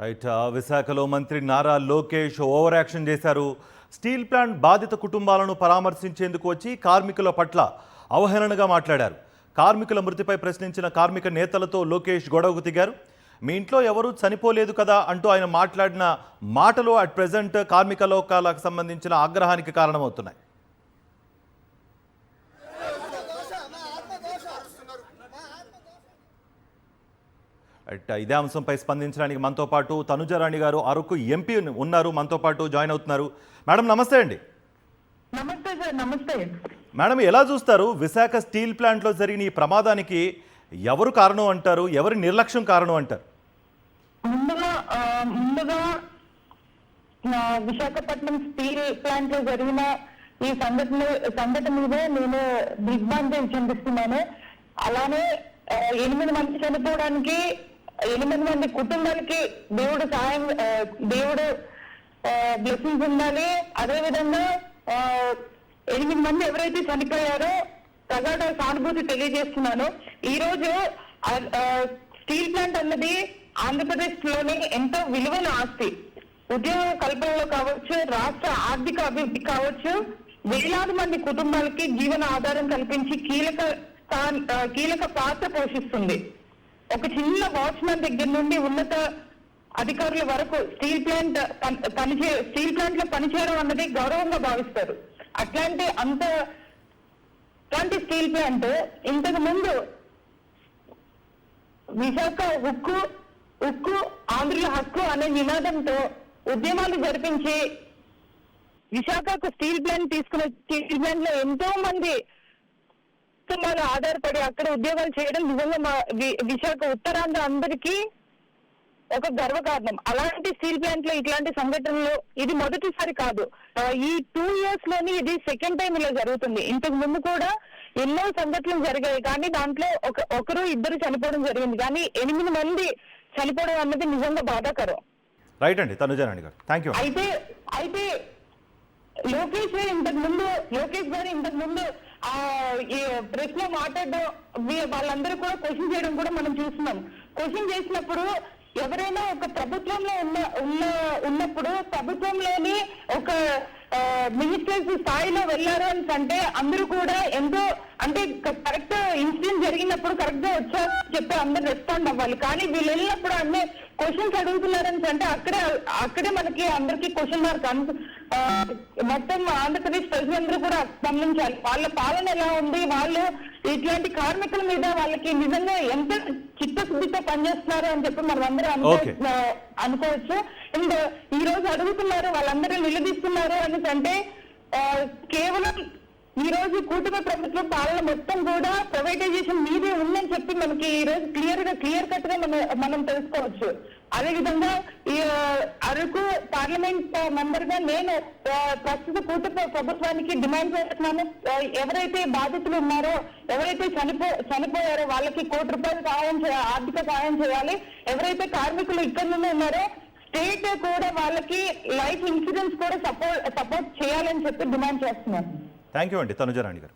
Right. విశాఖలో మంత్రి Nara Lokesh over action చేశారు. స్టీల్ ప్లాంట్ బాధిత కుటుంబాలను పరామర్శించేందుకు వచ్చి కార్మికుల పట్ల అవహేళనగా మాట్లాడారు. కార్మికుల మృతిపై ప్రశ్నించిన కార్మిక నేతలతో లోకేష్ గొడవకు దిగారు. మీ ఇంట్లో ఎవరూ చనిపోలేదు కదా అంటూ ఆయన మాట్లాడిన మాటలు అట్ ప్రెజెంట్ కార్మిక లోకాలకు సంబంధించిన ఆగ్రహానికి కారణమవుతున్నాయి. ఇదే అంశంపై స్పందించడానికి మనతో పాటు తనుజరాణి గారు, అరకు ఎంపీ ఉన్నారు, మనతో పాటు జాయిన్ అవుతున్నారు. మేడం నమస్తే అండి. నమస్తే సార్. నమస్తే మేడం, ఎలా చూస్తారు విశాఖ స్టీల్ ప్లాంట్లో జరిగిన ఈ ప్రమాదానికి? ఎవరు కారణం అంటారు, ఎవరి నిర్లక్ష్యం కారణం అంటారు? ముందుగా విశాఖపట్నం స్టీల్ ప్లాంట్ లో జరిగిన ఈ సంఘటన మీద నేను దిగ్భ్రాంతి చెందిస్తున్నాను. అలానే 8 మంది చనిపోవడానికి 8 మంది కుటుంబాలకి దేవుడు బ్లెస్సింగ్స్ ఉండాలి. అదే విధంగా 8 మంది ఎవరైతే చనిపోయారో ప్రగాఢ సానుభూతి తెలియజేస్తున్నాను. ఈ రోజు స్టీల్ ప్లాంట్ అన్నది ఆంధ్రప్రదేశ్ లోని ఎంతో విలువైన ఆస్తి. ఉద్యోగ కల్పనలో కావచ్చు, రాష్ట్ర ఆర్థిక అభివృద్ధి కావచ్చు, వేలాది మంది కుటుంబాలకి జీవన ఆధారం కల్పించి కీలక పాత్ర పోషిస్తుంది. ఒక చిన్న వాచ్మెన్ దగ్గర నుండి ఉన్నత అధికారుల వరకు స్టీల్ ప్లాంట్ లో పనిచేయడం అన్నది గౌరవంగా భావిస్తారు. అట్లాంటి స్టీల్ ప్లాంట్ ఇంతకు ముందు విశాఖ ఉక్కు ఆంధ్రుల హక్కు అనే నినాదంతో ఉద్యమాలు జరిపించి విశాఖకు స్టీల్ ప్లాంట్ లో ఎంతో మంది కుటుంబాలు ఆధారపడి అక్కడ ఉద్యోగాలు చేయడం నిజంగా మా విశాఖ ఉత్తరాంధ్ర అందరికీ ఒక గర్వకారణం. అలాంటి స్టీల్ ప్లాంట్ లో ఇట్లాంటి సంఘటనలు ఇది మొదటిసారి కాదు. ఈ 2 years లోని ఇది సెకండ్ టైం ఇలా జరుగుతుంది. ఇంతకు ముందు కూడా ఎన్నో సంఘటనలు జరిగాయి, కానీ దాంట్లో ఒకరు ఇద్దరు చనిపోవడం జరిగింది. కానీ 8 మంది చనిపోవడం అన్నది నిజంగా బాధాకరం. రైట్ అండి తనుజారాణి గారు, థ్యాంక్ యూ. అయితే లోకేష్ గారు ఇంతకు ముందు ఈ ప్రెస్ లో మాట్లాడడం, వాళ్ళందరూ కూడా క్వశ్చన్ చేయడం కూడా మనం చూస్తున్నాం. క్వశ్చన్ చేసినప్పుడు ఎవరైనా ఒక ప్రభుత్వంలో ఉన్నప్పుడు ప్రభుత్వంలోని ఒక మినిస్టర్స్ స్థాయిలో వెళ్ళారు అని అంటే అందరూ కూడా ఎంతో కరెక్ట్ ఇన్సిడెంట్ జరిగినప్పుడు కరెక్ట్ గా వచ్చారు చెప్పి అందరు రెస్పాండ్ అవ్వాలి. కానీ వీళ్ళు వెళ్ళినప్పుడు అన్ని క్వశ్చన్స్ అడుగుతున్నారని అంటే అక్కడే మనకి అందరికి క్వశ్చన్ మార్క్. మొత్తం ఆంధ్రప్రదేశ్ ప్రజలందరూ కూడా గమనించాలి వాళ్ళ పాలన ఎలా ఉంది, వాళ్ళు ఇట్లాంటి కార్మికుల మీద వాళ్ళకి నిజంగా ఎంత చిత్తశుద్ధితో పనిచేస్తున్నారు అని చెప్పి మనం అందరూ అనుకోవచ్చు. అండ్ ఈ రోజు అడుగుతున్నారు, వాళ్ళందరూ నిలదీస్తున్నారు అని అంటే కేవలం ఈ రోజు కూటమి ప్రభుత్వం పాలన మొత్తం కూడా ప్రైవేటైజేషన్ మీదే ఉందని చెప్పి మనకి ఈ రోజు క్లియర్ కట్ గా మనం తెలుసుకోవచ్చు. అదేవిధంగా ఈ అరకు పార్లమెంట్ మెంబర్ గా నేను ప్రస్తుత కూటమి ప్రభుత్వానికి డిమాండ్ చేస్తున్నాను. ఎవరైతే బాధితులు ఉన్నారో, ఎవరైతే చనిపోయారో వాళ్ళకి ₹1 ఆర్థిక సహాయం చేయాలి. ఎవరైతే కార్మికులు ఇక్కడ నుండి ఉన్నారో స్టేట్ కూడా వాళ్ళకి లైఫ్ ఇన్సూరెన్స్ కూడా సపోర్ట్ చేయాలని చెప్పి డిమాండ్ చేస్తున్నాను. థ్యాంక్ యూ అండి తనుజారాణి గారు.